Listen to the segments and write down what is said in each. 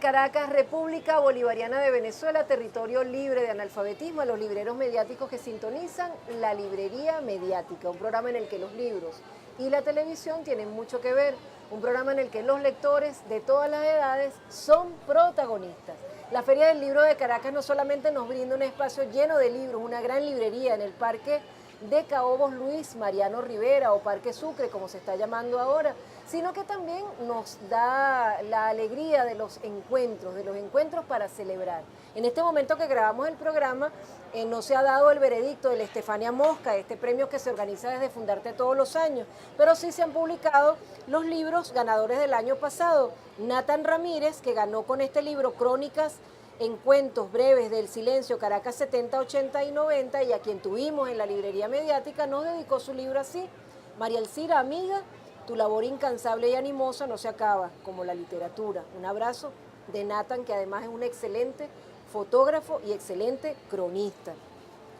Caracas, República Bolivariana de Venezuela, territorio libre de analfabetismo, a los libreros mediáticos que sintonizan La Librería Mediática, un programa en el que los libros y la televisión tienen mucho que ver, un programa en el que los lectores de todas las edades son protagonistas. La Feria del Libro de Caracas no solamente nos brinda un espacio lleno de libros, una gran librería en el Parque de Caobos Luis Mariano Rivera o Parque Sucre, como se está llamando ahora, sino que también nos da la alegría de los encuentros para celebrar. En este momento que grabamos el programa, no se ha dado el veredicto del Estefania Mosca, este premio que se organiza desde Fundarte todos los años, pero sí se han publicado los libros ganadores del año pasado. Nathan Ramírez, que ganó con este libro Crónicas en cuentos breves del silencio, Caracas 70, 80 y 90, y a quien tuvimos en la librería mediática, nos dedicó su libro así: María Elcira, amiga, tu labor incansable y animosa no se acaba, como la literatura. Un abrazo de Nathan, que además es un excelente fotógrafo y excelente cronista.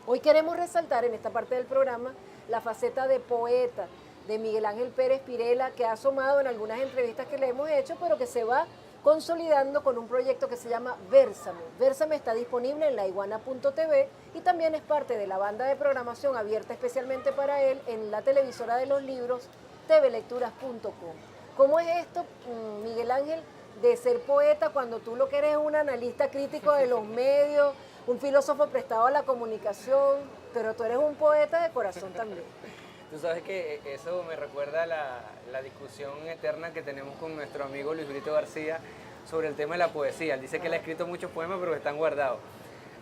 Hoy queremos resaltar en esta parte del programa la faceta de poeta de Miguel Ángel Pérez Pirela, que ha asomado en algunas entrevistas que le hemos hecho, pero que se va consolidando con un proyecto que se llama Vérsame. Vérsame está disponible en laiguana.tv y también es parte de la banda de programación abierta especialmente para él en la televisora de los libros, tvlecturas.com. ¿Cómo es esto, Miguel Ángel, de ser poeta cuando tú lo que eres es un analista crítico de los medios, un filósofo prestado a la comunicación, pero tú eres un poeta de corazón también? Tú sabes que eso me recuerda a la discusión eterna que tenemos con nuestro amigo Luis Brito García sobre el tema de la poesía. Él dice que él ha escrito muchos poemas, pero que están guardados.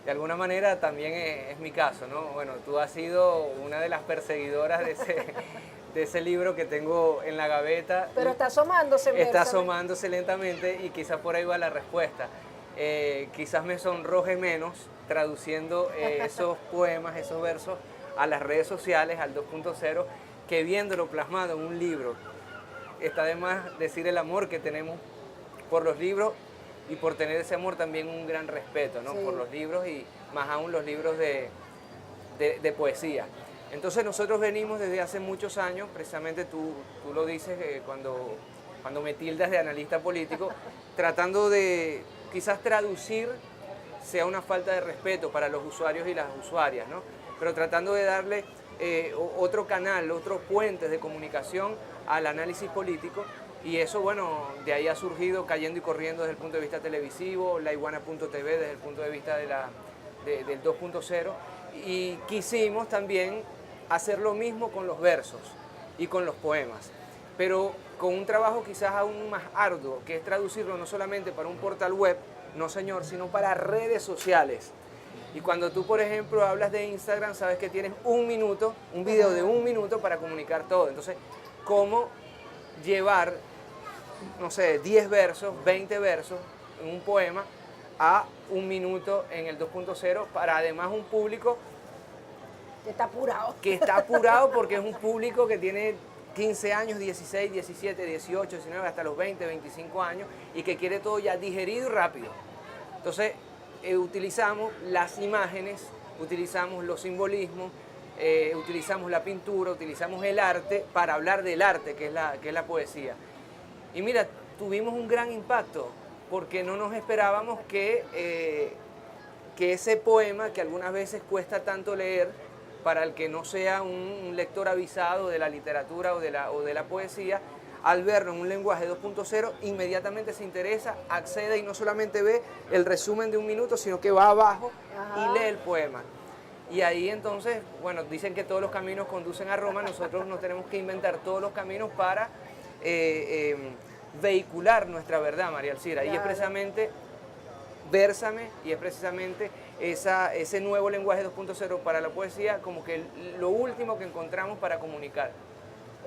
De alguna manera también es mi caso, ¿no? Bueno, tú has sido una de las perseguidoras de ese libro que tengo en la gaveta. Pero está asomándose. Está asomándose lentamente y quizás por ahí va la respuesta. Quizás me sonroje menos traduciendo esos poemas, esos versos a las redes sociales, al 2.0, que viéndolo plasmado en un libro. Está de más decir el amor que tenemos por los libros y por tener ese amor también un gran respeto, ¿no? Sí. Por los libros y más aún los libros de poesía. Entonces nosotros venimos desde hace muchos años, precisamente tú lo dices cuando me tildas de analista político, tratando de quizás traducir sea una falta de respeto para los usuarios y las usuarias, ¿no? Pero tratando de darle otro canal, otros puentes de comunicación al análisis político, y eso, bueno, de ahí ha surgido Cayendo y Corriendo desde el punto de vista televisivo, laiguana.tv desde el punto de vista del 2.0, y quisimos también hacer lo mismo con los versos y con los poemas, pero con un trabajo quizás aún más arduo, que es traducirlo no solamente para un portal web, no señor, sino para redes sociales. Y cuando tú, por ejemplo, hablas de Instagram, sabes que tienes un minuto, un video de 1 minuto para comunicar todo. Entonces, ¿cómo llevar, no sé, 10 versos, 20 versos en un poema a 1 minuto en el 2.0 para además un público que está apurado? Que está apurado porque es un público que tiene 15 años, 16, 17, 18, 19, hasta los 20, 25 años y que quiere todo ya digerido y rápido. Entonces, utilizamos las imágenes, utilizamos los simbolismos, utilizamos la pintura, utilizamos el arte para hablar del arte, que es la poesía. Y mira, tuvimos un gran impacto porque no nos esperábamos que ese poema, que algunas veces cuesta tanto leer, para el que no sea un lector avisado de la literatura o de la poesía, al verlo en un lenguaje 2.0, inmediatamente se interesa, accede y no solamente ve el resumen de 1 minuto, sino que va abajo y lee el poema. Y ahí entonces, bueno, dicen que todos los caminos conducen a Roma, nosotros nos tenemos que inventar todos los caminos para vehicular nuestra verdad, María Elcira. Claro. Y es precisamente Vérsame, y es precisamente ese nuevo lenguaje 2.0 para la poesía, como que lo último que encontramos para comunicar.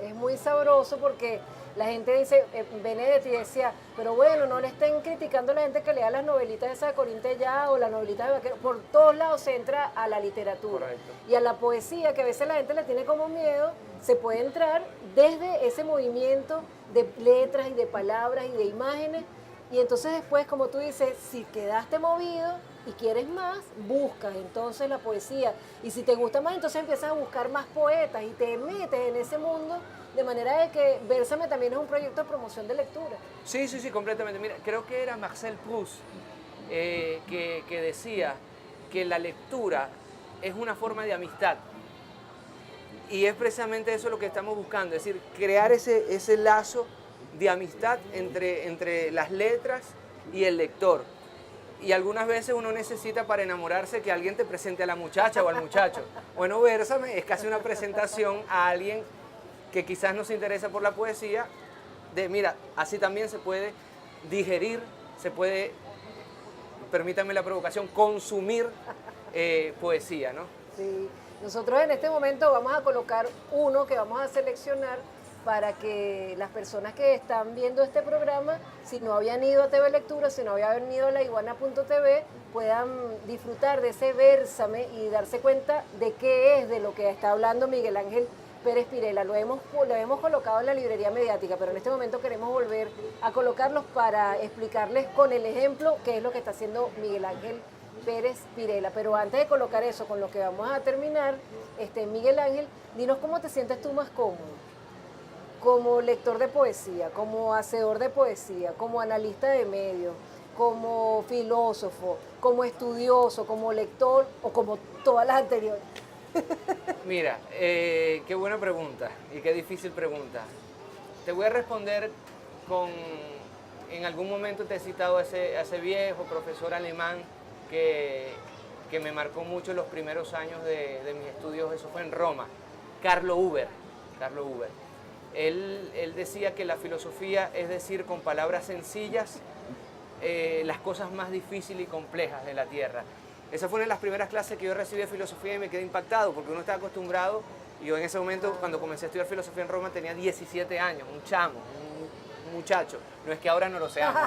Es muy sabroso porque la gente dice, Benedetti decía, pero bueno, no le estén criticando a la gente que lea las novelitas esas de Corín Tellado o las novelitas de Vaquero. Por todos lados se entra a la literatura. Correcto. Y a la poesía, que a veces la gente le tiene como miedo, se puede entrar desde ese movimiento de letras y de palabras y de imágenes. Y entonces después, como tú dices, si quedaste movido, y quieres más, buscas entonces la poesía. Y si te gusta más, entonces empiezas a buscar más poetas y te metes en ese mundo, de manera de que Bérsame también es un proyecto de promoción de lectura. Sí, sí, sí, completamente. Mira, creo que era Marcel Proust que decía que la lectura es una forma de amistad. Y es precisamente eso lo que estamos buscando, es decir, crear ese lazo de amistad entre las letras y el lector. Y algunas veces uno necesita para enamorarse que alguien te presente a la muchacha o al muchacho. Bueno, Bérsame es casi una presentación a alguien que quizás no se interesa por la poesía, de mira, así también se puede digerir, se puede, permítanme la provocación, consumir poesía, ¿no? Sí. Nosotros en este momento vamos a colocar uno que vamos a seleccionar para que las personas que están viendo este programa, si no habían ido a TV Lectura, si no habían ido a laiguana.tv, puedan disfrutar de ese Bérsame y darse cuenta de qué es de lo que está hablando Miguel Ángel Pérez Pirela. Lo hemos colocado en la librería mediática, pero en este momento queremos volver a colocarlos para explicarles con el ejemplo qué es lo que está haciendo Miguel Ángel Pérez Pirela. Pero antes de colocar eso con lo que vamos a terminar, Miguel Ángel, dinos cómo te sientes tú más cómodo, como lector de poesía, como hacedor de poesía, como analista de medios, como filósofo, como estudioso, como lector o como todas las anteriores. Mira, qué buena pregunta y qué difícil pregunta. Te voy a responder en algún momento te he citado a ese viejo profesor alemán que me marcó mucho en los primeros años de mis estudios, eso fue en Roma, Carlo Huber. Él decía que la filosofía es decir con palabras sencillas las cosas más difíciles y complejas de la tierra. Esa fue una de las primeras clases que yo recibí de filosofía y me quedé impactado porque uno está acostumbrado, y yo en ese momento cuando comencé a estudiar filosofía en Roma tenía 17 años, un chamo, un muchacho, no es que ahora no lo seamos,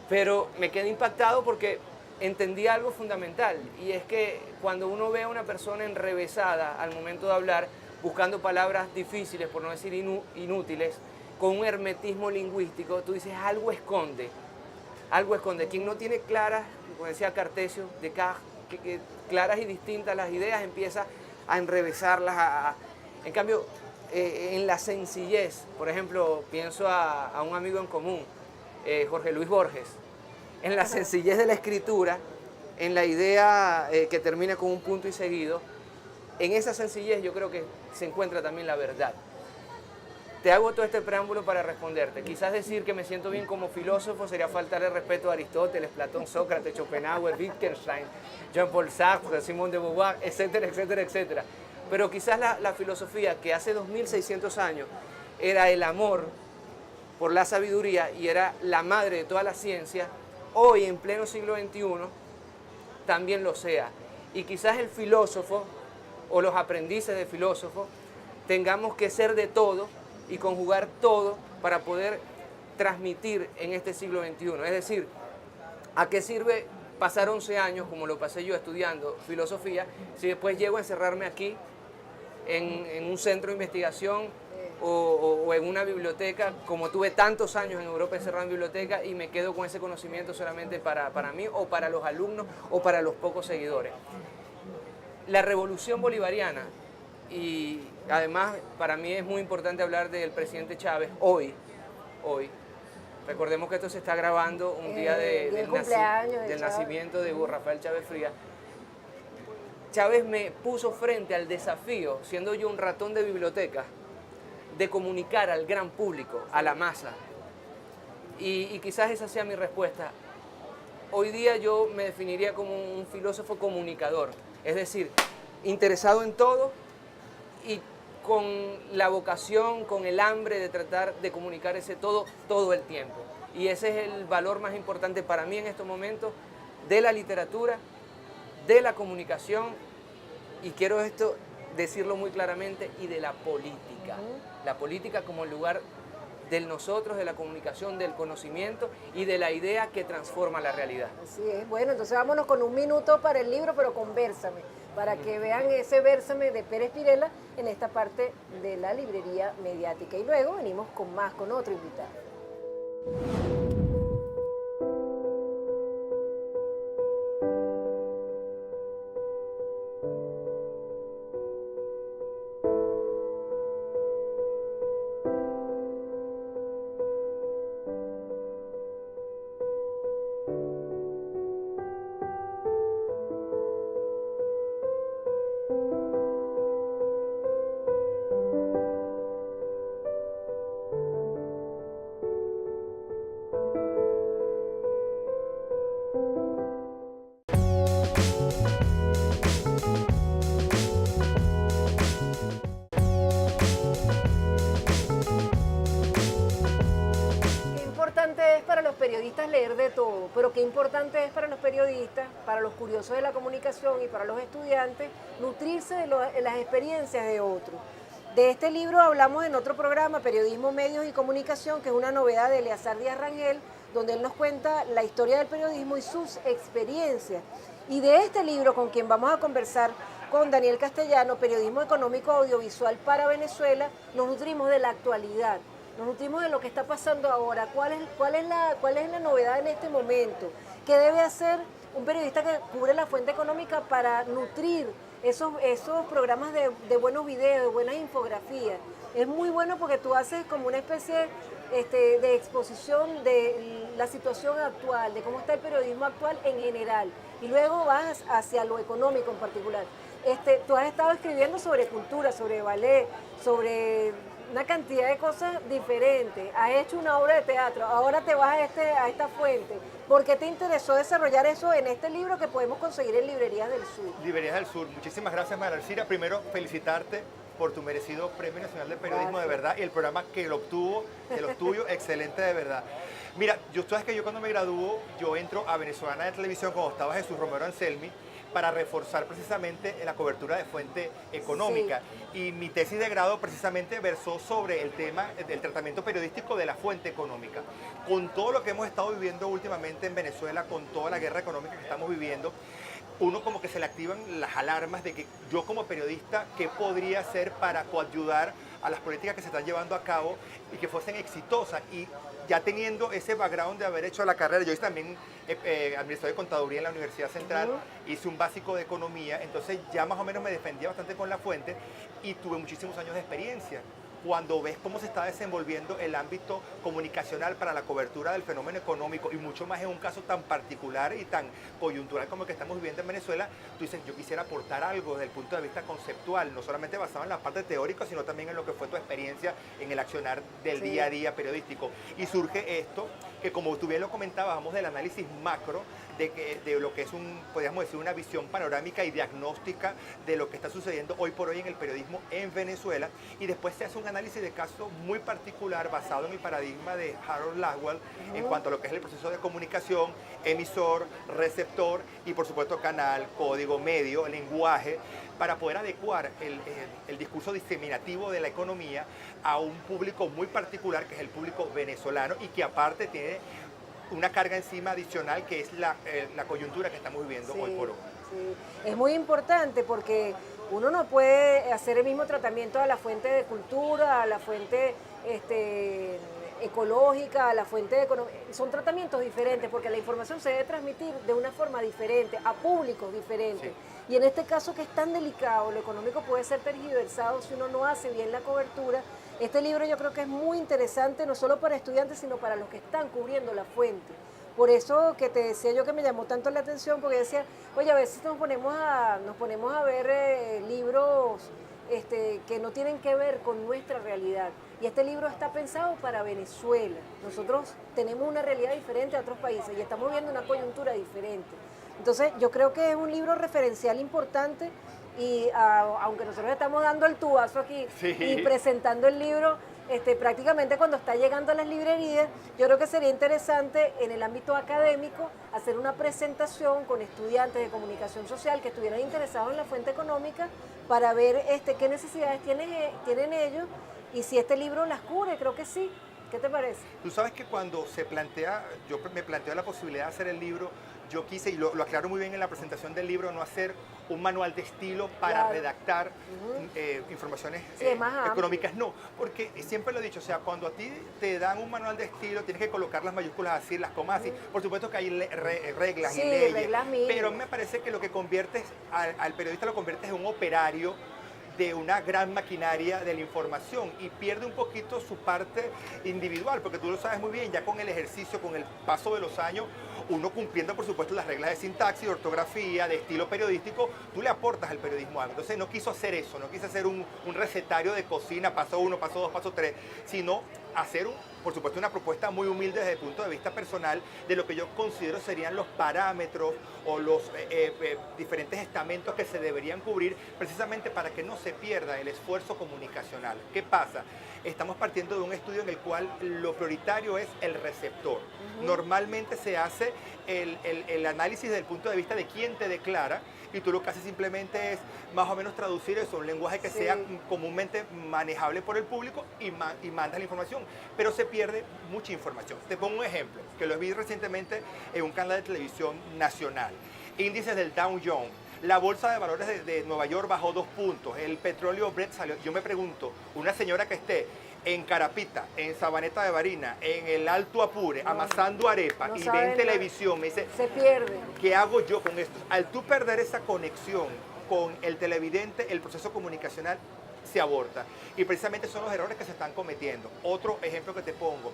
pero me quedé impactado porque entendí algo fundamental, y es que cuando uno ve a una persona enrevesada al momento de hablar, buscando palabras difíciles, por no decir inútiles, con un hermetismo lingüístico, tú dices, algo esconde. Quien no tiene claras, como decía Cartesio, claras y distintas las ideas, empieza a enrevesarlas. En cambio, en la sencillez, por ejemplo, pienso a un amigo en común, Jorge Luis Borges, en la sencillez de la escritura, en la idea que termina con un punto y seguido, en esa sencillez yo creo que se encuentra también la verdad. Te hago todo este preámbulo para responderte. Quizás decir que me siento bien como filósofo sería faltarle respeto a Aristóteles, Platón, Sócrates, Schopenhauer, Wittgenstein, Jean-Paul Sartre, Simone de Beauvoir, etcétera, etcétera, etcétera. Pero quizás la filosofía que hace 2600 años era el amor por la sabiduría y era la madre de toda la ciencia, hoy en pleno siglo XXI también lo sea. Y quizás el filósofo o los aprendices de filósofo tengamos que ser de todo y conjugar todo para poder transmitir en este siglo XXI. Es decir, ¿a qué sirve pasar 11 años, como lo pasé yo estudiando filosofía, si después llego a encerrarme aquí en un centro de investigación o en una biblioteca, como tuve tantos años en Europa encerrado en biblioteca, y me quedo con ese conocimiento solamente para mí o para los alumnos o para los pocos seguidores? La revolución bolivariana, y además para mí es muy importante hablar del presidente Chávez hoy. Recordemos que esto se está grabando un día del nacimiento de Hugo Rafael Chávez Frías. Chávez me puso frente al desafío, siendo yo un ratón de biblioteca, de comunicar al gran público, a la masa. Y quizás esa sea mi respuesta. Hoy día yo me definiría como un filósofo comunicador, es decir, interesado en todo y con la vocación, con el hambre de tratar de comunicar ese todo el tiempo. Y ese es el valor más importante para mí en estos momentos de la literatura, de la comunicación, y quiero esto decirlo muy claramente, y de la política. La política como el lugar del nosotros, de la comunicación, del conocimiento y de la idea que transforma la realidad. Así es. Bueno, entonces vámonos con un minuto para el libro, pero con Bérsame, para que vean ese Bérsame de Pérez Pirela en esta parte de la librería mediática. Y luego venimos con otro invitado. periodistas leer de todo, pero qué importante es para los periodistas, para los curiosos de la comunicación y para los estudiantes, nutrirse de las experiencias de otros. De este libro hablamos en otro programa, Periodismo, Medios y Comunicación, que es una novedad de Eleazar Díaz Rangel, donde él nos cuenta la historia del periodismo y sus experiencias. Y de este libro, con quien vamos a conversar, con Daniel Castellano, Periodismo Económico Audiovisual para Venezuela, nos nutrimos de la actualidad, nos nutrimos de lo que está pasando ahora, cuál es la novedad en este momento, qué debe hacer un periodista que cubre la fuente económica para nutrir esos programas de buenos videos, de buenas infografías. Es muy bueno porque tú haces como una especie de exposición de la situación actual, de cómo está el periodismo actual en general, y luego vas hacia lo económico en particular. Tú has estado escribiendo sobre cultura, sobre ballet, sobre una cantidad de cosas diferentes. Has hecho una obra de teatro, ahora te vas a esta fuente. ¿Por qué te interesó desarrollar eso en este libro que podemos conseguir en Librerías del Sur? Librerías del Sur. Muchísimas gracias, María Alcira. Primero, felicitarte por tu merecido Premio Nacional de Periodismo, de verdad, y el programa que lo obtuvo, de los tuyos, excelente, de verdad. Mira, sabes que yo cuando me gradúo, yo entro a Venezolana de Televisión, cuando estaba Jesús Romero Anselmi, para reforzar precisamente la cobertura de fuente económica. Sí. Y mi tesis de grado precisamente versó sobre el tema del tratamiento periodístico de la fuente económica. Con todo lo que hemos estado viviendo últimamente en Venezuela, con toda la guerra económica que estamos viviendo, uno como que se le activan las alarmas de que yo como periodista, ¿qué podría hacer para coayudar a las políticas que se están llevando a cabo y que fuesen exitosas? Y ya teniendo ese background de haber hecho la carrera, yo hice también administrador de contaduría en la Universidad Central, hice un básico de economía, entonces ya más o menos me defendía bastante con la fuente y tuve muchísimos años de experiencia. Cuando ves cómo se está desenvolviendo el ámbito comunicacional para la cobertura del fenómeno económico y mucho más en un caso tan particular y tan coyuntural como el que estamos viviendo en Venezuela, tú dices, yo quisiera aportar algo desde el punto de vista conceptual, no solamente basado en la parte teórica, sino también en lo que fue tu experiencia en el accionar del día a día periodístico. Y surge esto, que como tú bien lo comentabas, vamos del análisis macro, de lo que es podríamos decir, una visión panorámica y diagnóstica de lo que está sucediendo hoy por hoy en el periodismo en Venezuela, y después se hace un análisis de caso muy particular basado en el paradigma de Harold Laswell en cuanto a lo que es el proceso de comunicación, emisor, receptor y por supuesto canal, código, medio, lenguaje, para poder adecuar el discurso diseminativo de la economía a un público muy particular que es el público venezolano y que aparte tiene una carga encima adicional que es la coyuntura que estamos viviendo hoy por hoy. Sí. Es muy importante porque uno no puede hacer el mismo tratamiento a la fuente de cultura, a la fuente ecológica, a la fuente de economía. Son tratamientos diferentes porque la información se debe transmitir de una forma diferente, a públicos diferentes. Sí. Y en este caso que es tan delicado, lo económico puede ser tergiversado si uno no hace bien la cobertura. Este libro yo creo que es muy interesante, no solo para estudiantes, sino para los que están cubriendo la fuente. Por eso que te decía yo que me llamó tanto la atención, porque decía, oye, a veces nos ponemos a ver libros que no tienen que ver con nuestra realidad. Y este libro está pensado para Venezuela. Nosotros tenemos una realidad diferente a otros países y estamos viendo una coyuntura diferente. Entonces yo creo que es un libro referencial importante y aunque nosotros estamos dando el tubazo aquí y presentando el libro, prácticamente cuando está llegando a las librerías, yo creo que sería interesante en el ámbito académico hacer una presentación con estudiantes de comunicación social que estuvieran interesados en la fuente económica para ver qué necesidades tienen ellos y si este libro las cubre. Creo que sí. ¿Qué te parece? Tú sabes que cuando yo me planteo la posibilidad de hacer el libro, yo quise, y lo aclaro muy bien en la presentación del libro, no hacer un manual de estilo para redactar informaciones económicas, no, porque siempre lo he dicho, o sea, cuando a ti te dan un manual de estilo, tienes que colocar las mayúsculas así, las comas así, por supuesto que hay reglas y leyes, reglas pero me parece que lo que conviertes al periodista lo conviertes en un operario de una gran maquinaria de la información y pierde un poquito su parte individual, porque tú lo sabes muy bien, ya con el ejercicio, con el paso de los años, uno cumpliendo por supuesto las reglas de sintaxis, de ortografía, de estilo periodístico, tú le aportas al periodismo algo. Entonces no quiso hacer eso, no quise hacer un recetario de cocina, paso 1, paso 2, paso 3, sino hacer, por supuesto, una propuesta muy humilde desde el punto de vista personal de lo que yo considero serían los parámetros o los diferentes estamentos que se deberían cubrir precisamente para que no se pierda el esfuerzo comunicacional. ¿Qué pasa? Estamos partiendo de un estudio en el cual lo prioritario es el receptor. Normalmente se hace el análisis desde el punto de vista de quién te declara, y tú lo que haces simplemente es más o menos traducir eso a un lenguaje que sea comúnmente manejable por el público y mandas la información, pero se pierde mucha información. Te pongo un ejemplo, que lo vi recientemente en un canal de televisión nacional. Índices del Dow Jones. La bolsa de valores de Nueva York bajó 2 puntos, el petróleo Brent salió. Yo me pregunto, una señora que esté en Carapita, en Sabaneta de Barina, en el Alto Apure, amasando arepa y ve en televisión, me dice, se pierde. ¿Qué hago yo con esto? Al tú perder esa conexión con el televidente, el proceso comunicacional se aborta. Y precisamente son los errores que se están cometiendo. Otro ejemplo que te pongo,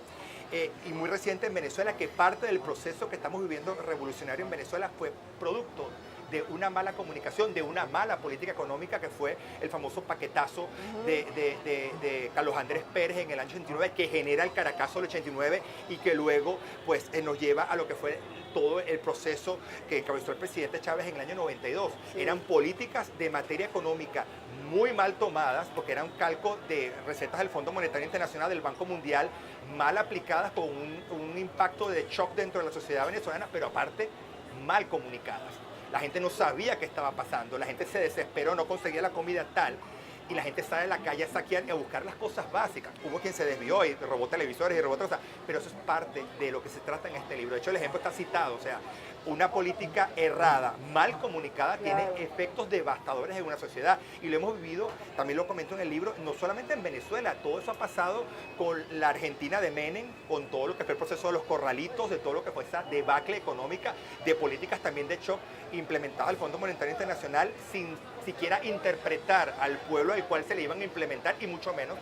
y muy reciente en Venezuela, que parte del proceso que estamos viviendo revolucionario en Venezuela fue producto de una mala comunicación, de una mala política económica, que fue el famoso paquetazo de Carlos Andrés Pérez en el año 89, que genera el Caracazo del 89 y que luego pues, nos lleva a lo que fue todo el proceso que encabezó el presidente Chávez en el año 92. Sí. Eran políticas de materia económica muy mal tomadas, porque eran calco de recetas del Fondo Monetario Internacional, del Banco Mundial, mal aplicadas con un impacto de shock dentro de la sociedad venezolana, pero aparte mal comunicadas. La gente no sabía qué estaba pasando, la gente se desesperó, no conseguía la comida tal, y la gente sale a la calle a saquear y a buscar las cosas básicas. Hubo quien se desvió y robó televisores y robó otras cosas, pero eso es parte de lo que se trata en este libro. De hecho, el ejemplo está citado, o sea, una política errada, mal comunicada, tiene efectos devastadores en una sociedad. Y lo hemos vivido, también lo comento en el libro, no solamente en Venezuela, todo eso ha pasado con la Argentina de Menem, con todo lo que fue el proceso de los corralitos, de todo lo que fue esa debacle económica, de políticas también de shock implementadas al Fondo Monetario Internacional sin siquiera interpretar al pueblo al cual se le iban a implementar, y mucho menos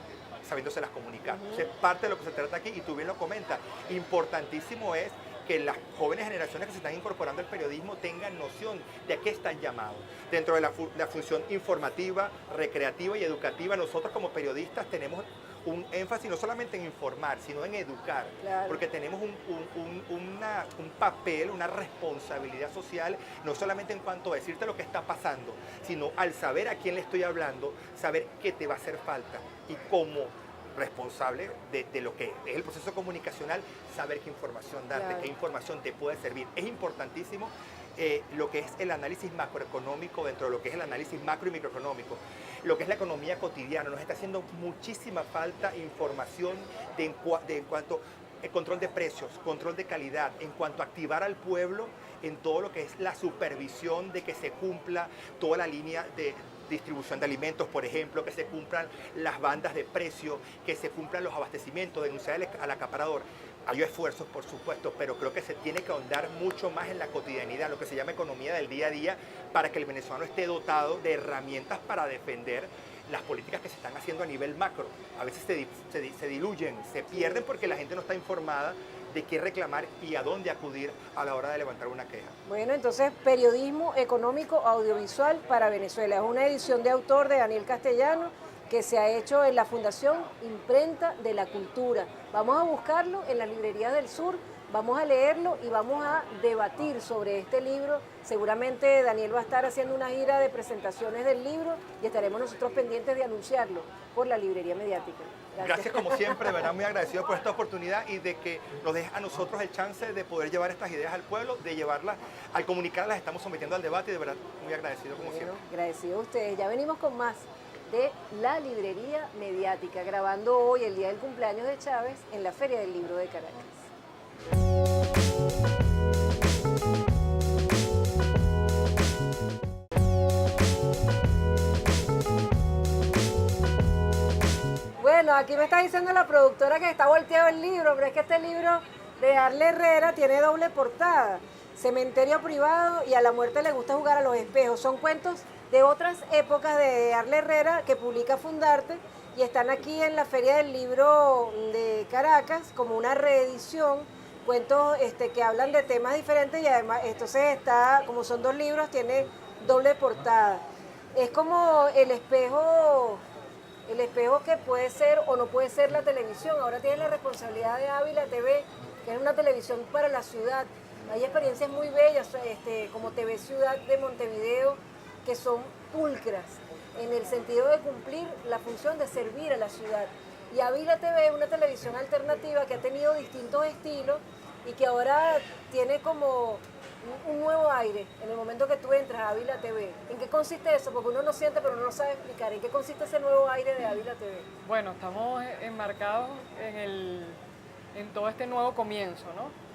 sabiéndoselas comunicar. Es parte de lo que se trata aquí, y tú bien lo comentas. Importantísimo es que las jóvenes generaciones que se están incorporando al periodismo tengan noción de a qué están llamados. Dentro de la función informativa, recreativa y educativa, nosotros como periodistas tenemos un énfasis no solamente en informar, sino en educar, porque tenemos un papel, una responsabilidad social, no solamente en cuanto a decirte lo que está pasando, sino al saber a quién le estoy hablando, saber qué te va a hacer falta, y como responsable de lo que es el proceso comunicacional, saber qué información darte, qué información te puede servir. Es importantísimo lo que es el análisis macroeconómico dentro de lo que es el análisis macro y microeconómico, lo que es la economía cotidiana. Nos está haciendo muchísima falta información en cuanto a control de precios, control de calidad, en cuanto a activar al pueblo en todo lo que es la supervisión de que se cumpla toda la línea de distribución de alimentos, por ejemplo, que se cumplan las bandas de precio, que se cumplan los abastecimientos, denunciar al acaparador. Hay esfuerzos, por supuesto, pero creo que se tiene que ahondar mucho más en la cotidianidad, lo que se llama economía del día a día, para que el venezolano esté dotado de herramientas para defender las políticas que se están haciendo a nivel macro. A veces se diluyen, se pierden porque la gente no está informada de qué reclamar y a dónde acudir a la hora de levantar una queja. Bueno, entonces, Periodismo Económico Audiovisual para Venezuela. Es una edición de autor de Daniel Castellano, que se ha hecho en la Fundación Imprenta de la Cultura. Vamos a buscarlo en las librerías del sur, vamos a leerlo y vamos a debatir sobre este libro. Seguramente Daniel va a estar haciendo una gira de presentaciones del libro y estaremos nosotros pendientes de anunciarlo por la librería mediática. Gracias como siempre, de verdad muy agradecido por esta oportunidad y de que nos deje a nosotros el chance de poder llevar estas ideas al pueblo, de llevarlas, al comunicarlas, estamos sometiendo al debate, y de verdad muy agradecido como siempre. Agradecido a ustedes. Ya venimos con más de la librería mediática, grabando hoy el día del cumpleaños de Chávez en la Feria del Libro de Caracas. Bueno, aquí me está diciendo la productora que está volteado el libro, pero es que este libro de Arle Herrera tiene doble portada. Cementerio privado y a la muerte le gusta jugar a los espejos. Son cuentos de otras épocas de Arle Herrera que publica Fundarte y están aquí en la Feria del Libro de Caracas como una reedición, cuentos que hablan de temas diferentes, y además entonces está, como son dos libros, tiene doble portada. Es como el espejo el espejo que puede ser o no puede ser la televisión. Ahora tienes la responsabilidad de Ávila TV, que es una televisión para la ciudad. Hay experiencias muy bellas, como TV Ciudad de Montevideo, que son pulcras, en el sentido de cumplir la función de servir a la ciudad. Y Ávila TV es una televisión alternativa que ha tenido distintos estilos y que ahora tiene como un nuevo aire en el momento que tú entras a Ávila TV. ¿En qué consiste eso? Porque uno lo siente pero no lo sabe explicar. ¿En qué consiste ese nuevo aire de Ávila TV? Bueno, estamos enmarcados en todo este nuevo comienzo, ¿no?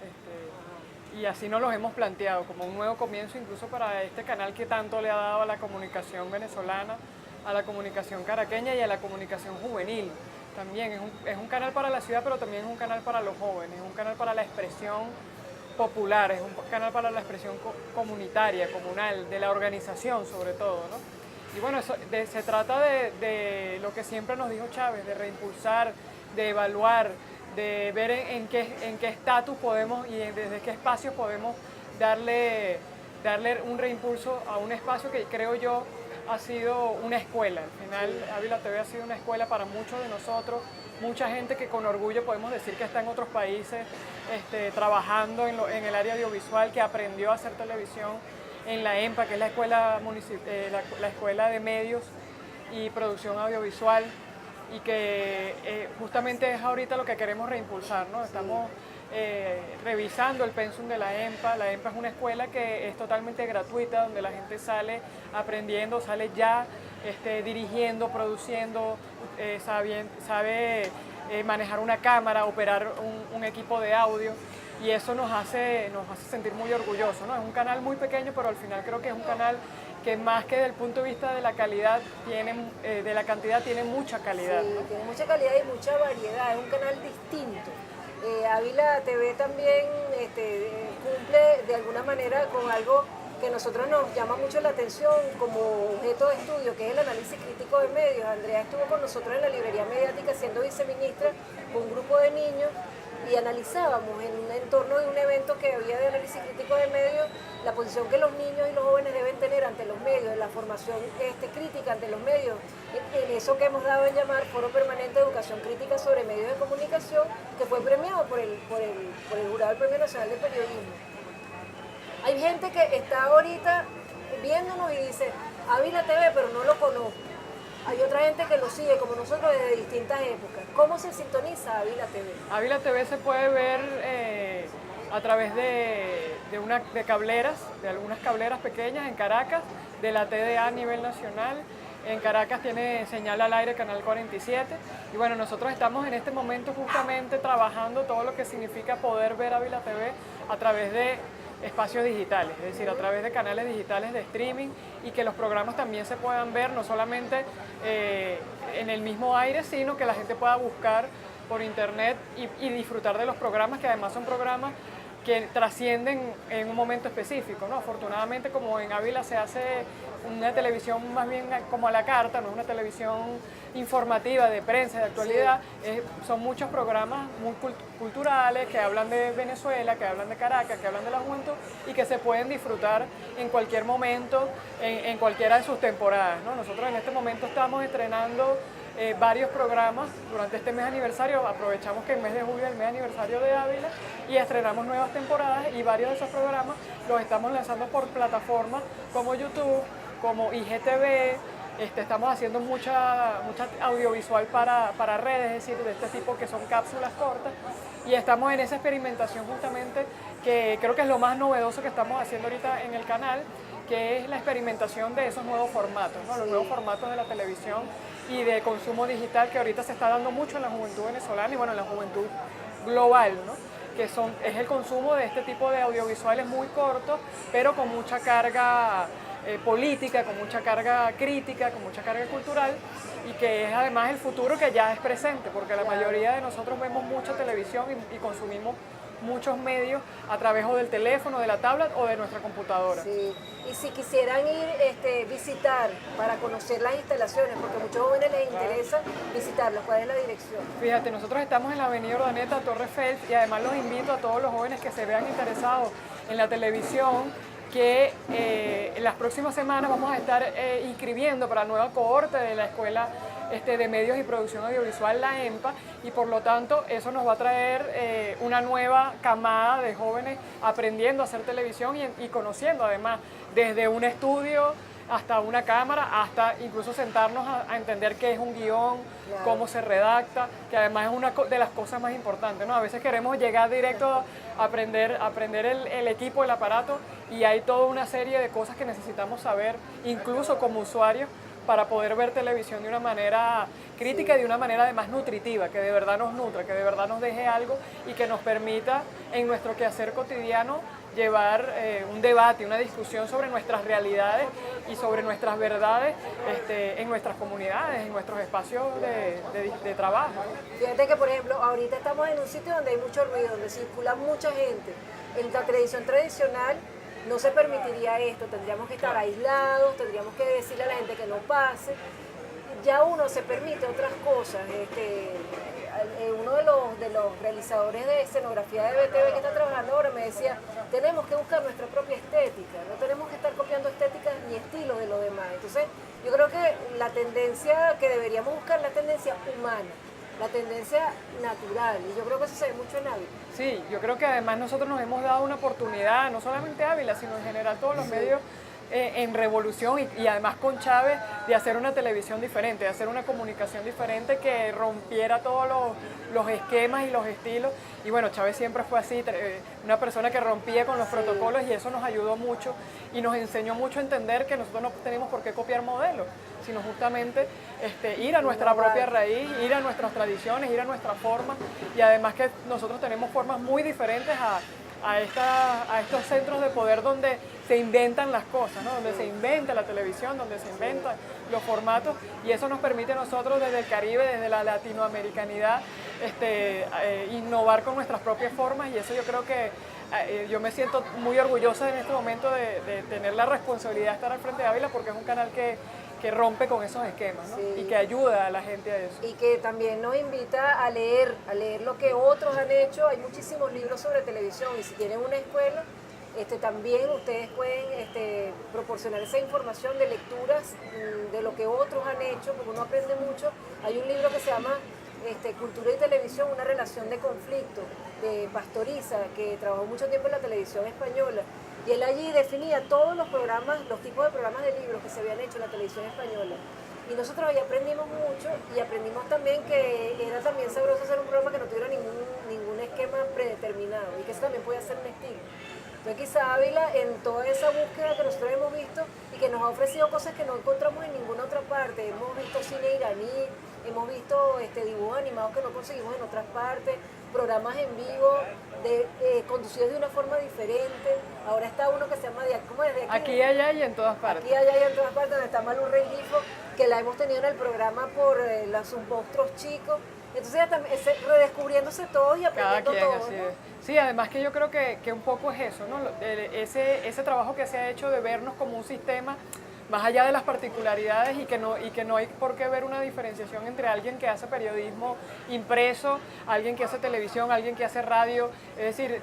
Y así nos los hemos planteado, como un nuevo comienzo incluso para este canal que tanto le ha dado a la comunicación venezolana, a la comunicación caraqueña y a la comunicación juvenil. También es un canal para la ciudad, pero también es un canal para los jóvenes, es un canal para la expresión popular, es un canal para la expresión comunitaria, comunal, de la organización sobre todo, ¿no? Y bueno, se trata de lo que siempre nos dijo Chávez, de reimpulsar, de evaluar, de ver en qué estatus podemos y desde qué espacios podemos darle un reimpulso a un espacio que creo yo ha sido una escuela. Al final Ávila TV ha sido una escuela para muchos de nosotros, mucha gente que con orgullo podemos decir que está en otros países trabajando en el área audiovisual, que aprendió a hacer televisión en la EMPA, que es la escuela de medios y producción audiovisual, y que justamente es ahorita lo que queremos reimpulsar, ¿no? Estamos revisando el pensum de la EMPA. La EMPA es una escuela que es totalmente gratuita, donde la gente sale aprendiendo, sale ya dirigiendo, produciendo, sabe manejar una cámara, operar un equipo de audio, y eso nos hace sentir muy orgullosos, ¿no? Es un canal muy pequeño, pero al final creo que es un canal que más que desde el punto de vista de la calidad, de la cantidad, tiene mucha calidad. Sí, tiene mucha calidad y mucha variedad, es un canal distinto. Ávila TV también cumple de alguna manera con algo que a nosotros nos llama mucho la atención como objeto de estudio, que es el análisis crítico de medios. Andrea estuvo con nosotros en la librería mediática siendo viceministra con un grupo de niños y analizábamos en un entorno de un evento que había de análisis crítico de medios la posición que los niños y los jóvenes deben tener ante los medios, la formación crítica ante los medios, en eso que hemos dado en llamar Foro Permanente de Educación Crítica sobre Medios de Comunicación, que fue premiado por el Jurado del Premio Nacional de Periodismo. Hay gente que está ahorita viéndonos y dice, Ávila TV, pero no lo conozco. Hay otra gente que lo sigue, como nosotros, desde distintas épocas. ¿Cómo se sintoniza Ávila TV? Ávila TV se puede ver a través de cableras, de algunas cableras pequeñas en Caracas, de la TDA a nivel nacional. En Caracas tiene señal al aire Canal 47. Y bueno, nosotros estamos en este momento justamente trabajando todo lo que significa poder ver Ávila TV a través de espacios digitales, es decir, a través de canales digitales de streaming, y que los programas también se puedan ver no solamente en el mismo aire, sino que la gente pueda buscar por internet y disfrutar de los programas, que además son programas que trascienden en un momento específico, ¿no? Afortunadamente, como en Ávila se hace una televisión más bien como a la carta, no es una televisión informativa de prensa, de actualidad, son muchos programas muy culturales que hablan de Venezuela, que hablan de Caracas, que hablan de la juventud, y que se pueden disfrutar en cualquier momento, en cualquiera de sus temporadas, ¿no? Nosotros en este momento estamos estrenando varios programas durante este mes aniversario. Aprovechamos que el mes de julio es el mes aniversario de Ávila y estrenamos nuevas temporadas, y varios de esos programas los estamos lanzando por plataformas como YouTube, como IGTV. Estamos haciendo mucha audiovisual para redes, es decir, de este tipo que son cápsulas cortas, y estamos en esa experimentación justamente, que creo que es lo más novedoso que estamos haciendo ahorita en el canal, que es la experimentación de esos nuevos formatos, ¿no? Los nuevos formatos de la televisión y de consumo digital, que ahorita se está dando mucho en la juventud venezolana y bueno, en la juventud global, ¿no? Es el consumo de este tipo de audiovisuales muy cortos, pero con mucha carga política, con mucha carga crítica, con mucha carga cultural, y que es además el futuro que ya es presente, porque la mayoría de nosotros vemos mucha televisión y consumimos muchos medios a través o del teléfono, de la tablet o de nuestra computadora. Sí. Y si quisieran ir visitar para conocer las instalaciones, porque a muchos jóvenes les interesa visitarlos, ¿cuál es la dirección? Fíjate, nosotros estamos en la avenida Urdaneta, Torre Eiffel, y además los invito a todos los jóvenes que se vean interesados en la televisión, que en las próximas semanas vamos a estar inscribiendo para la nueva cohorte de la escuela de Medios y Producción Audiovisual, la EMPA, y por lo tanto eso nos va a traer una nueva camada de jóvenes aprendiendo a hacer televisión y conociendo además desde un estudio hasta una cámara, hasta incluso sentarnos a entender qué es un guión, Claro. cómo se redacta, que además es una de las cosas más importantes, ¿no? A veces queremos llegar directo a aprender el equipo, el aparato, y hay toda una serie de cosas que necesitamos saber, incluso como usuarios, para poder ver televisión de una manera crítica y de una manera además nutritiva, que de verdad nos nutra, que de verdad nos deje algo y que nos permita en nuestro quehacer cotidiano llevar un debate, una discusión sobre nuestras realidades y sobre nuestras verdades en nuestras comunidades, en nuestros espacios de trabajo. Fíjate que, por ejemplo, ahorita estamos en un sitio donde hay mucho ruido, donde circula mucha gente. En la televisión tradicional no se permitiría esto, tendríamos que estar aislados, tendríamos que decirle a la gente que no pase. Ya uno se permite otras cosas. Uno de los realizadores de escenografía de BTV que está trabajando ahora me decía, tenemos que buscar nuestra propia estética, no tenemos que estar copiando estéticas ni estilos de los demás. Entonces, yo creo que la tendencia que deberíamos buscar es la tendencia humana, la tendencia natural, y yo creo que eso se ve mucho en Ávila. Sí, yo creo que además nosotros nos hemos dado una oportunidad, no solamente Ávila, sino en general todos los medios en revolución y además con Chávez, de hacer una televisión diferente, de hacer una comunicación diferente que rompiera todos los esquemas y los estilos. Y bueno, Chávez siempre fue así, una persona que rompía con los protocolos, y eso nos ayudó mucho y nos enseñó mucho a entender que nosotros no tenemos por qué copiar modelos, sino justamente ir a nuestra propia raíz, ir a nuestras tradiciones, ir a nuestra forma, y además que nosotros tenemos formas muy diferentes a estos centros de poder donde se inventan las cosas, ¿no? Donde se inventa la televisión, donde se inventan los formatos, y eso nos permite a nosotros desde el Caribe, desde la latinoamericanidad, innovar con nuestras propias formas, y eso yo creo que yo me siento muy orgullosa en este momento de tener la responsabilidad de estar al frente de Ávila, porque es un canal que rompe con esos esquemas, ¿no? Sí. Y que ayuda a la gente a eso. Y que también nos invita a leer lo que otros han hecho. Hay muchísimos libros sobre televisión, y si tienen una escuela, también ustedes pueden proporcionar esa información de lecturas de lo que otros han hecho, porque uno aprende mucho. Hay un libro que se llama Cultura y Televisión, una relación de conflicto, de Pastoriza, que trabajó mucho tiempo en la televisión española. Y él allí definía todos los programas, los tipos de programas de libros que se habían hecho en la televisión española. Y nosotros ahí aprendimos mucho, y aprendimos también que era también sabroso hacer un programa que no tuviera ningún esquema predeterminado, y que eso también podía ser un estilo. Entonces quizá Ávila, en toda esa búsqueda que nosotros hemos visto y que nos ha ofrecido cosas que no encontramos en ninguna otra parte, hemos visto cine iraní, hemos visto dibujos animados que no conseguimos en otras partes, programas en vivo conducidos de una forma diferente. Ahora está uno que se llama ¿cómo es? De Aquí, allá y en todas partes. Aquí, allá y en todas partes, donde está Malú Rengifo, que la hemos tenido en el programa por sus monstruos chicos. Entonces ya también redescubriéndose todos y aprendiendo Cada quien, todos, así ¿no? es. Sí, además que yo creo que un poco es eso, ¿no? Ese trabajo que se ha hecho de vernos como un sistema más allá de las particularidades, y que no hay por qué ver una diferenciación entre alguien que hace periodismo impreso, alguien que hace televisión, alguien que hace radio. Es decir,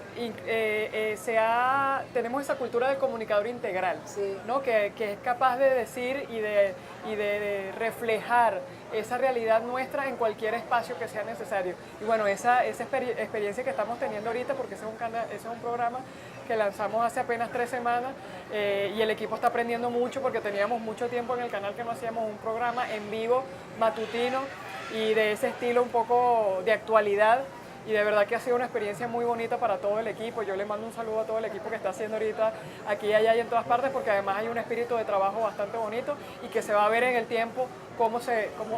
tenemos esa cultura del comunicador integral, Sí. ¿no? Que es capaz de decir y de reflejar esa realidad nuestra en cualquier espacio que sea necesario. Y bueno, esa experiencia que estamos teniendo ahorita, porque ese es un programa que lanzamos hace apenas 3 semanas, y el equipo está aprendiendo mucho, porque teníamos mucho tiempo en el canal que no hacíamos un programa en vivo, matutino, y de ese estilo un poco de actualidad, y de verdad que ha sido una experiencia muy bonita para todo el equipo. Yo le mando un saludo a todo el equipo que está haciendo ahorita aquí, allá y en todas partes, porque además hay un espíritu de trabajo bastante bonito, y que se va a ver en el tiempo como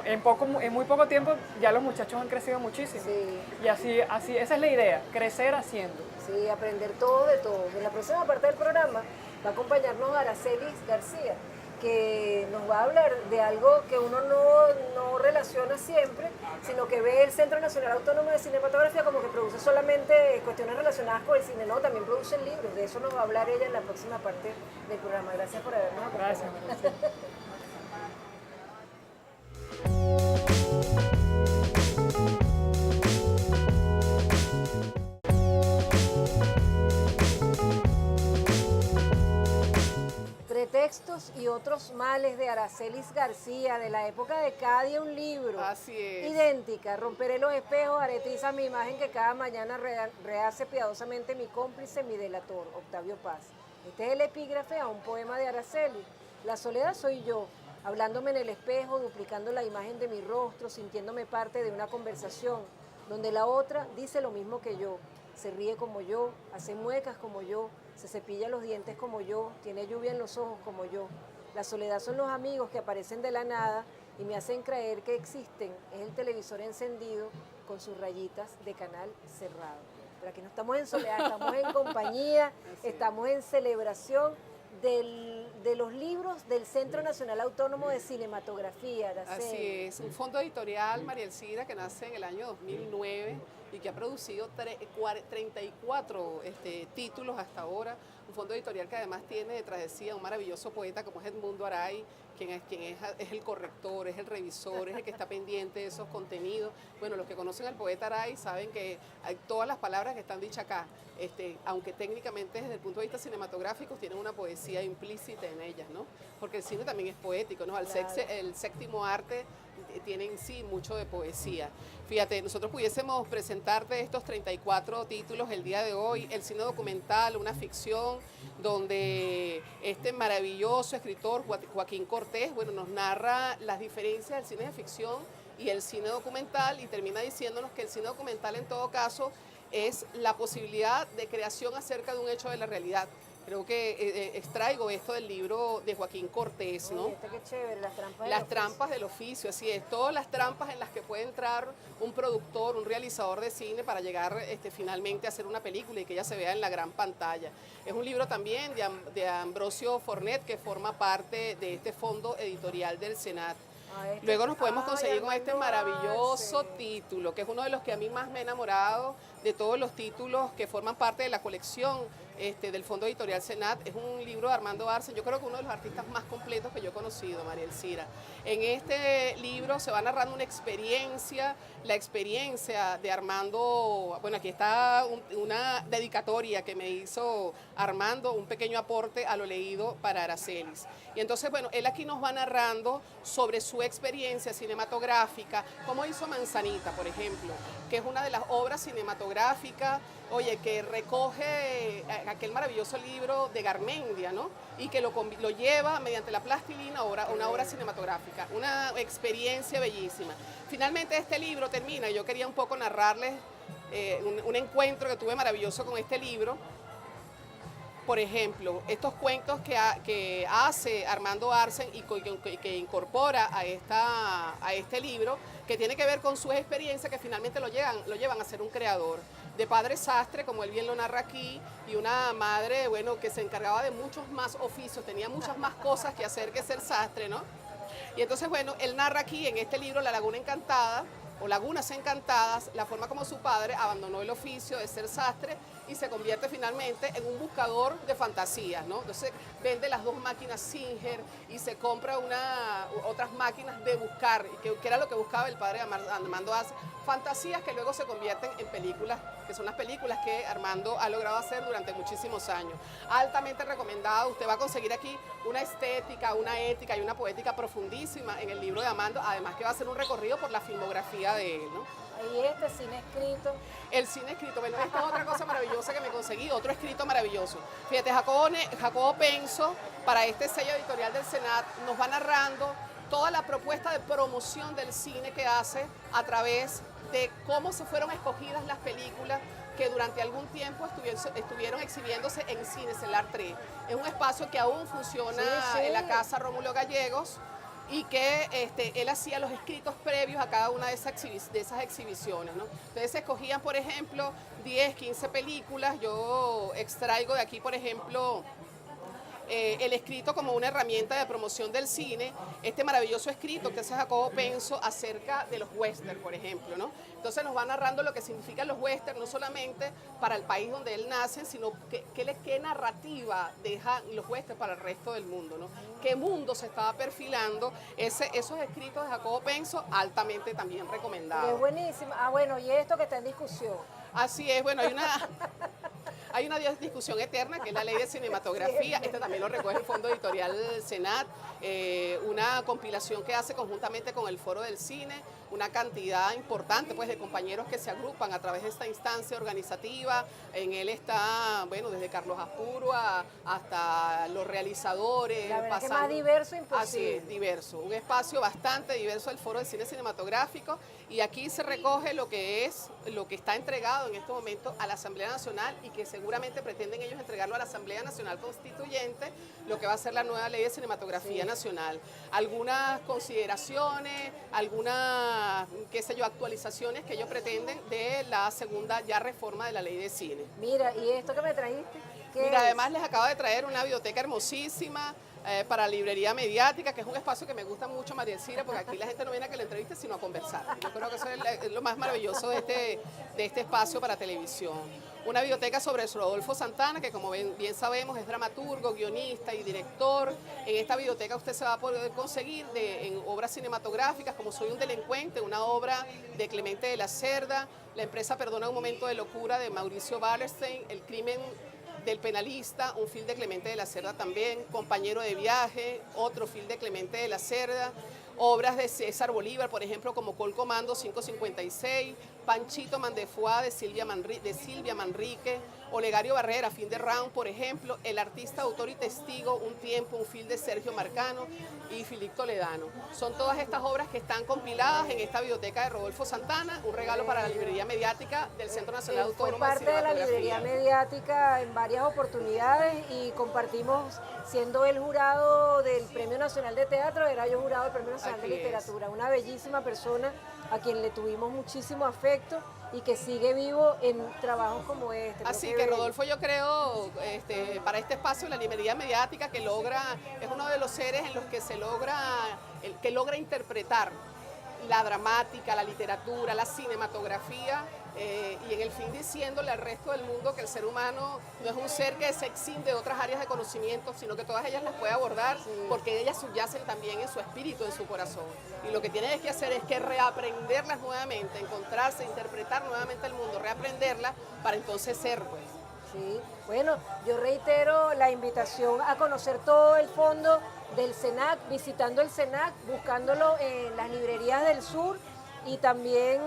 en muy poco tiempo ya los muchachos han crecido muchísimo. Sí. Y así esa es la idea, crecer haciendo. Sí, aprender todo de todos. En la próxima parte del programa va a acompañarnos Aracelis García, que nos va a hablar de algo que uno no relaciona siempre, sino que ve el Centro Nacional Autónomo de Cinematografía como que produce solamente cuestiones relacionadas con el cine. No, también producen libros. De eso nos va a hablar ella en la próxima parte del programa. Gracias por habernos acompañado. Gracias. textos y otros males de Aracelis García, de la época de Cadia, un libro. Así es. Idéntica, romperé los espejos, haré tiza mi imagen que cada mañana rehace piadosamente mi cómplice, mi delator, Octavio Paz. Este es el epígrafe a un poema de Araceli. La soledad soy yo, hablándome en el espejo, duplicando la imagen de mi rostro, sintiéndome parte de una conversación, donde la otra dice lo mismo que yo, se ríe como yo, hace muecas como yo, se cepilla los dientes como yo, tiene lluvia en los ojos como yo. La soledad son los amigos que aparecen de la nada y me hacen creer que existen. Es el televisor encendido con sus rayitas de canal cerrado. Pero aquí no estamos en soledad, estamos en compañía, estamos en celebración de los libros del Centro Nacional Autónomo de Cinematografía. Araceli. Así es, un fondo editorial, María Elcira, que nace en el año 2009 y que ha producido 34 títulos hasta ahora. Un fondo editorial que además tiene detrás de sí a un maravilloso poeta como es Edmundo Aray, quien es el corrector, es el revisor, es el que está pendiente de esos contenidos. Bueno, los que conocen al poeta Aray saben que hay todas las palabras que están dichas acá, aunque técnicamente desde el punto de vista cinematográfico tienen una poesía implícita en ellas, ¿no? Porque el cine también es poético, ¿no? El séptimo arte tiene en sí mucho de poesía. Fíjate, nosotros pudiésemos presentarte estos 34 títulos el día de hoy, el cine documental, una ficción donde este maravilloso escritor Joaquín Cortés, bueno, nos narra las diferencias del cine de ficción y el cine documental y termina diciéndonos que el cine documental en todo caso es la posibilidad de creación acerca de un hecho de la realidad. Creo que extraigo esto del libro de Joaquín Cortés, ¿no? Oye, qué chévere, las trampas del oficio, así es, todas las trampas en las que puede entrar un productor, un realizador de cine para llegar finalmente a hacer una película y que ella se vea en la gran pantalla. Es un libro también de Ambrosio Fornet, que forma parte de este fondo editorial del Senat. Luego nos podemos conseguir con este maravilloso título, que es uno de los que a mí más me ha enamorado de todos los títulos que forman parte de la colección del Fondo Editorial Senat. Es un libro de Armando Arce, yo creo que uno de los artistas más completos que yo he conocido, María Elcira. En este libro se va narrando una experiencia, la experiencia de Armando. Bueno, aquí está una dedicatoria que me hizo Armando, un pequeño aporte a lo leído para Aracelis. Y entonces, bueno, él aquí nos va narrando sobre su experiencia cinematográfica, como hizo Manzanita, por ejemplo, que es una de las obras cinematográficas, oye, que recoge aquel maravilloso libro de Garmendia, ¿no? Y que lo lleva mediante la plastilina a una obra cinematográfica, una experiencia bellísima. Finalmente este libro termina, y yo quería un poco narrarles un encuentro que tuve maravilloso con este libro. Por ejemplo, estos cuentos que hace Armando Arce y que incorpora a este libro, que tiene que ver con su experiencia, que finalmente lo llevan a ser un creador. De padre sastre, como él bien lo narra aquí, y una madre, bueno, que se encargaba de muchos más oficios, tenía muchas más cosas que hacer que ser sastre, ¿no? Y entonces, bueno, él narra aquí en este libro La Laguna Encantada, o Lagunas Encantadas, la forma como su padre abandonó el oficio de ser sastre y se convierte finalmente en un buscador de fantasías, ¿no? Entonces vende las dos máquinas Singer y se compra otras máquinas de buscar, que era lo que buscaba el padre Armando Arce, fantasías que luego se convierten en películas, que son las películas que Armando ha logrado hacer durante muchísimos años. Altamente recomendado, usted va a conseguir aquí una estética, una ética y una poética profundísima en el libro de Armando, además que va a ser un recorrido por la filmografía de él, ¿no? Y este cine escrito. El cine escrito, bueno, esta es otra cosa maravillosa que me conseguí, otro escrito maravilloso. Fíjate, Jacobo Penso, para este sello editorial del Senat, nos va narrando toda la propuesta de promoción del cine que hace a través de cómo se fueron escogidas las películas que durante algún tiempo estuvieron exhibiéndose en Cinecelar 3. Es un espacio que aún funciona en la Casa Rómulo Gallegos, y que él hacía los escritos previos a cada una de esas exhibiciones, ¿no? Entonces se escogían, por ejemplo, 10, 15 películas. Yo extraigo de aquí, por ejemplo, el escrito como una herramienta de promoción del cine, este maravilloso escrito que hace Jacobo Penso acerca de los westerns, por ejemplo, ¿no? Entonces nos va narrando lo que significan los westerns, no solamente para el país donde él nace, sino qué narrativa dejan los westerns para el resto del mundo, ¿no? Qué mundo se estaba perfilando. Esos escritos de Jacobo Penso, altamente también recomendados. Es buenísimo. Ah, bueno, y esto que está en discusión. Así es, bueno, Hay una discusión eterna que es la ley de cinematografía, este también lo recoge el Fondo Editorial Senat, una compilación que hace conjuntamente con el Foro del Cine, una cantidad importante pues, de compañeros que se agrupan a través de esta instancia organizativa. En él está, bueno, desde Carlos Aspurua hasta los realizadores. La verdad que más diverso imposible. Así es, diverso. Un espacio bastante diverso del Foro del Cine Cinematográfico, y aquí se recoge lo que está entregado en este momento a la Asamblea Nacional y que seguramente pretenden ellos entregarlo a la Asamblea Nacional Constituyente, lo que va a ser la nueva ley de cinematografía nacional. Algunas consideraciones, algunas, qué sé yo, actualizaciones que ellos pretenden de la segunda ya reforma de la ley de cine. Mira, ¿y esto que me trajiste? Mira, además les acabo de traer una biblioteca hermosísima para librería mediática, que es un espacio que me gusta mucho, María Elcira, porque aquí la gente no viene a que la entreviste, sino a conversar. Yo creo que eso es lo más maravilloso de este espacio para televisión. Una biblioteca sobre Rodolfo Santana, que como bien sabemos es dramaturgo, guionista y director. En esta biblioteca usted se va a poder conseguir en obras cinematográficas como Soy un delincuente, una obra de Clemente de la Cerda, La empresa perdona un momento de locura de Mauricio Wallerstein, El crimen del penalista, un film de Clemente de la Cerda también, Compañero de viaje, otro film de Clemente de la Cerda, obras de César Bolívar, por ejemplo, como Col Comando 556, Panchito Mandefuá de Silvia Manrique, Olegario Barrera, Fin de Round, por ejemplo, El artista, autor y testigo, Un tiempo, un film de Sergio Marcano y Filipe Toledano. Son todas estas obras que están compiladas en esta biblioteca de Rodolfo Santana, un regalo para la librería mediática del Centro Nacional Autónomo Fue parte de la librería mediática en varias oportunidades y compartimos, siendo el jurado del Premio Nacional de Teatro, era yo jurado del Premio Nacional de Literatura. Una bellísima persona a quien le tuvimos muchísimo afecto y que sigue vivo en trabajos como este. Así que Rodolfo, yo creo, para este espacio, la librería mediática que es uno de los seres en los que que logra interpretar la dramática, la literatura, la cinematografía, y en el fin diciéndole al resto del mundo que el ser humano no es un ser que se exime de otras áreas de conocimiento, sino que todas ellas las puede abordar, porque ellas subyacen también en su espíritu, en su corazón. Y lo que tienes que hacer es que reaprenderlas nuevamente, encontrarse, interpretar nuevamente el mundo, reaprenderlas para entonces ser, pues. Sí, bueno, yo reitero la invitación a conocer todo el fondo del CENAC, visitando el CENAC, buscándolo en las librerías del sur, y también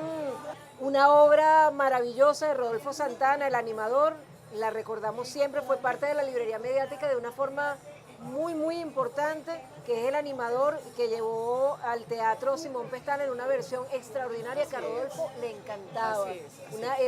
una obra maravillosa de Rodolfo Santana, el animador, la recordamos siempre, fue parte de la librería mediática de una forma muy importante, que es el animador que llevó al teatro Simón Pestana en una versión extraordinaria que a Rodolfo le encantaba.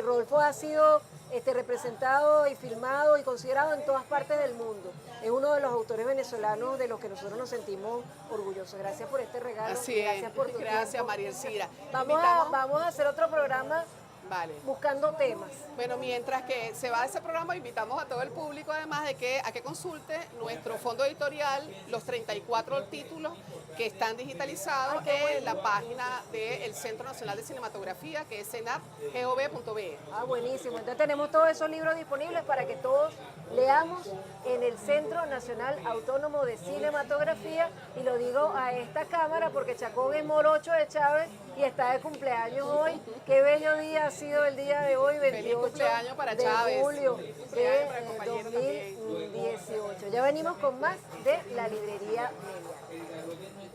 Rodolfo ha sido representado y filmado y considerado en todas partes del mundo. Es uno de los autores venezolanos de los que nosotros nos sentimos orgullosos. Gracias por este regalo. Así es. Gracias por tu Gracias, María Elcira. Vamos a hacer otro programa. Vale. Buscando temas. Bueno, mientras que se va ese programa, invitamos a todo el público además a que consulte nuestro fondo editorial, los 34 títulos que están digitalizados en la página del Centro Nacional de Cinematografía, que es cenatgov.be. Ah, buenísimo. Entonces tenemos todos esos libros disponibles para que todos leamos en el Centro Nacional Autónomo de Cinematografía, y lo digo a esta cámara porque Chacón es morocho de Chávez y está de cumpleaños hoy. Qué bello día ha sido el día de hoy, 28 para de Chávez. julio de para el compañero 2018. Ya venimos con más de la librería mediática.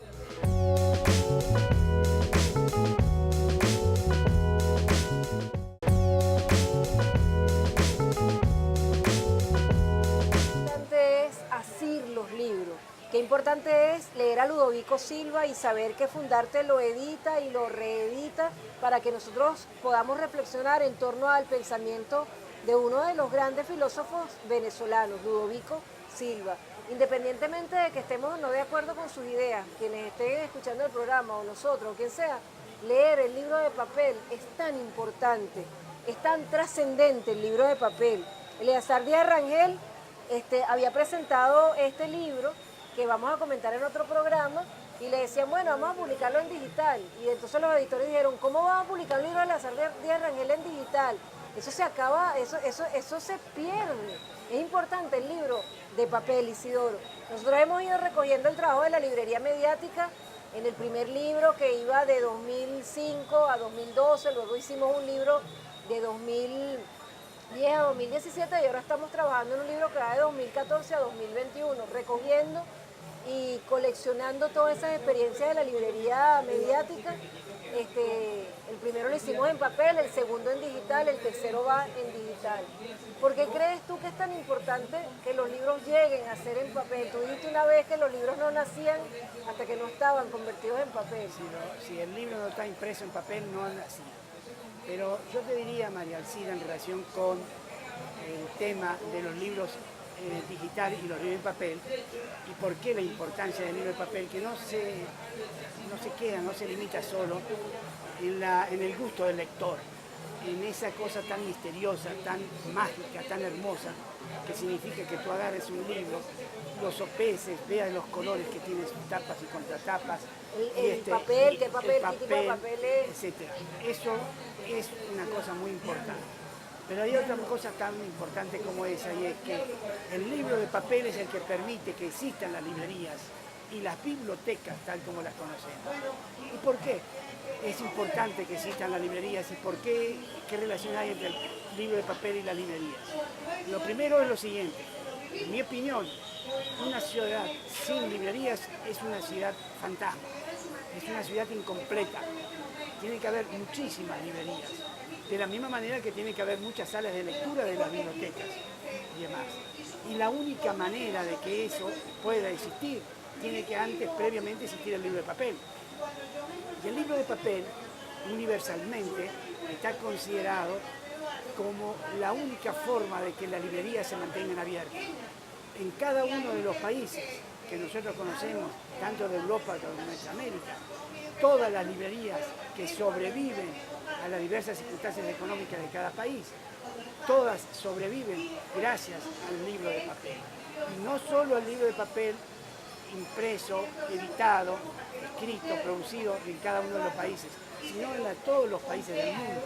Es asir los libros. Qué importante es leer a Ludovico Silva y saber que Fundarte lo edita y lo reedita para que nosotros podamos reflexionar en torno al pensamiento de uno de los grandes filósofos venezolanos, Ludovico Silva. Independientemente de que estemos o no de acuerdo con sus ideas, quienes estén escuchando el programa o nosotros o quien sea, leer el libro de papel es tan importante, es tan trascendente el libro de papel. Eleazar Díaz Rangel había presentado este libro que vamos a comentar en otro programa, y le decían, bueno, vamos a publicarlo en digital. Y entonces los editores dijeron, ¿cómo vamos a publicar un libro de Eleazar Díaz Rangel en digital? Eso se acaba, eso se pierde. Es importante el libro de papel, Isidoro. Nosotros hemos ido recogiendo el trabajo de la librería mediática en el primer libro, que iba de 2005 a 2012, luego hicimos un libro de 2000 2010 a 2017 y ahora estamos trabajando en un libro que va de 2014 a 2021, recogiendo y coleccionando todas esas experiencias de la librería mediática. El primero lo hicimos en papel, el segundo en digital, el tercero va en digital. ¿Por qué crees tú que es tan importante que los libros lleguen a ser en papel? Tú dijiste una vez que los libros no nacían hasta que no estaban convertidos en papel. Si el libro no está impreso en papel, no nacía. Pero yo te diría, María Alcida, en relación con el tema de los libros digital y los libros en papel, y por qué la importancia del libro en papel, que no se limita solo en el gusto del lector, en esa cosa tan misteriosa, tan mágica, tan hermosa, que significa que tú agarres un libro, lo sopeses, veas los colores que tiene sus tapas y contratapas, el papel, qué papel, el qué tipo de papel es. etcétera. Eso es una cosa muy importante. Pero hay otra cosa tan importante como esa, y es que el libro de papel es el que permite que existan las librerías y las bibliotecas tal como las conocemos. ¿Y por qué es importante que existan las librerías y por qué relación hay entre el libro de papel y las librerías? Lo primero es lo siguiente, en mi opinión, una ciudad sin librerías es una ciudad fantasma, es una ciudad incompleta. Tiene que haber muchísimas librerías, de la misma manera que tiene que haber muchas salas de lectura de las bibliotecas y demás. Y la única manera de que eso pueda existir, tiene que antes, previamente, existir el libro de papel. Y el libro de papel, universalmente, está considerado como la única forma de que las librerías se mantengan abiertas. En cada uno de los países que nosotros conocemos, tanto de Europa como de Norteamérica, todas las librerías que sobreviven a las diversas circunstancias económicas de cada país, todas sobreviven gracias al libro de papel. Y no solo al libro de papel impreso, editado, escrito, producido en cada uno de los países, sino en todos los países del mundo,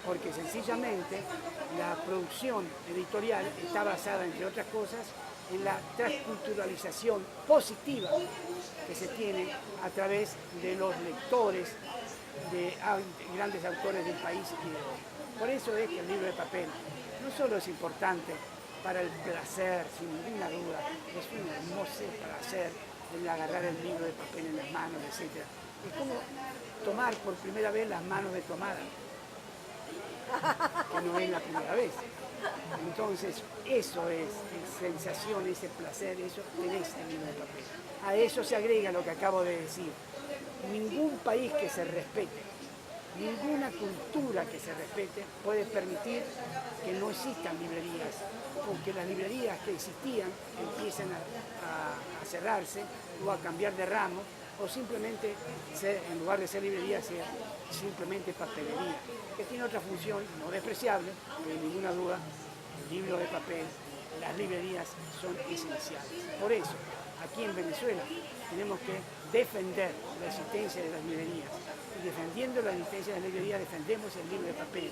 porque sencillamente la producción editorial está basada, entre otras cosas, en la transculturalización positiva que se tiene a través de los lectores de grandes autores del país y de hoy. Por eso es que el libro de papel no solo es importante para el placer, sin ninguna duda, es un hermoso placer el agarrar el libro de papel en las manos, etc. Es como tomar por primera vez las manos de tu amada, que no es la primera vez. Entonces, eso es sensación, ese placer, eso tenés el libro de papel. A eso se agrega lo que acabo de decir. Ningún país que se respete, ninguna cultura que se respete puede permitir que no existan librerías, o que las librerías que existían empiecen a cerrarse o a cambiar de ramo, o simplemente en lugar de ser librería, sea simplemente papelería, que tiene otra función no despreciable, pero sin ninguna duda el libro de papel, las librerías son esenciales. Por eso, aquí en Venezuela tenemos que defender la existencia de las librerías. Y defendiendo la existencia de las librerías defendemos el libro de papel.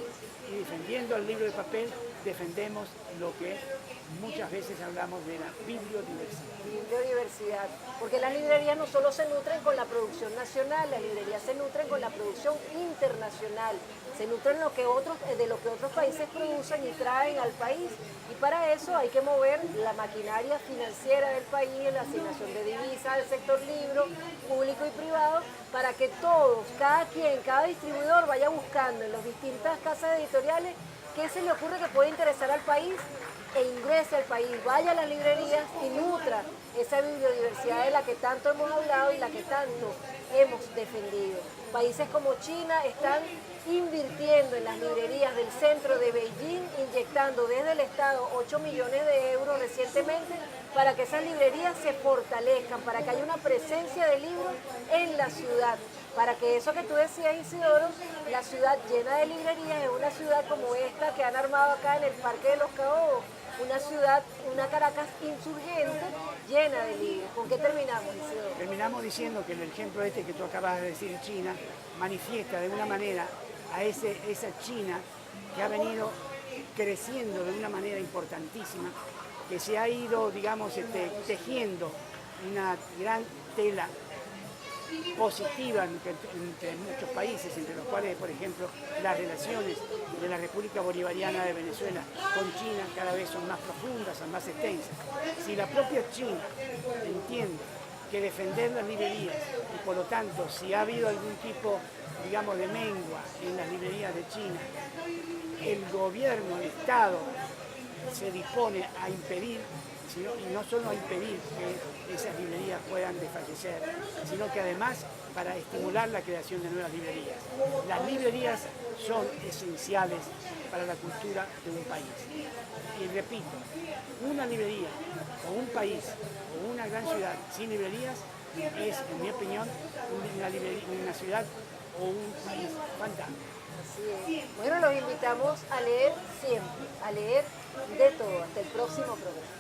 Y defendiendo el libro de papel defendemos lo que muchas veces hablamos de la bibliodiversidad. Bibliodiversidad, porque las librerías no solo se nutren con la producción nacional, las librerías se nutren con la producción internacional, se nutren de lo que otros países producen y traen al país. Y para eso hay que mover la maquinaria financiera del país, la asignación de divisas del sector libro, público y privado, para que todos, cada distribuidor vaya buscando en las distintas casas editoriales qué se le ocurre que puede interesar al país e ingrese al país, vaya a las librerías y nutra esa bibliodiversidad de la que tanto hemos hablado y la que tanto hemos defendido. Países como China están invirtiendo en las librerías del centro de Beijing, inyectando desde el Estado 8 millones de euros recientemente para que esas librerías se fortalezcan, para que haya una presencia de libros en la ciudad, para que eso que tú decías, Isidoro, la ciudad llena de librerías es una ciudad como esta que han armado acá en el Parque de los Caobos, una ciudad, una Caracas insurgente llena de libros. ¿Con qué terminamos, Isidoro? Terminamos diciendo que el ejemplo este que tú acabas de decir, China, manifiesta de una manera a esa China que ha venido creciendo de una manera importantísima, que se ha ido, digamos, tejiendo una gran tela positiva entre muchos países, entre los cuales, por ejemplo, las relaciones de la República Bolivariana de Venezuela con China cada vez son más profundas, son más extensas. Si la propia China entiende que defender las librerías y por lo tanto si ha habido algún tipo, digamos, de mengua en las librerías de China, el gobierno, el Estado se dispone a impedir, y no solo a impedir que esas librerías puedan desfallecer, sino que además para estimular la creación de nuevas librerías. Las librerías son esenciales para la cultura de un país. Y repito, una librería o un país o una gran ciudad sin librerías es, en mi opinión, una ciudad o un país fantasma. Así es. Bueno, los invitamos a leer siempre, a leer de todo. Hasta el próximo programa.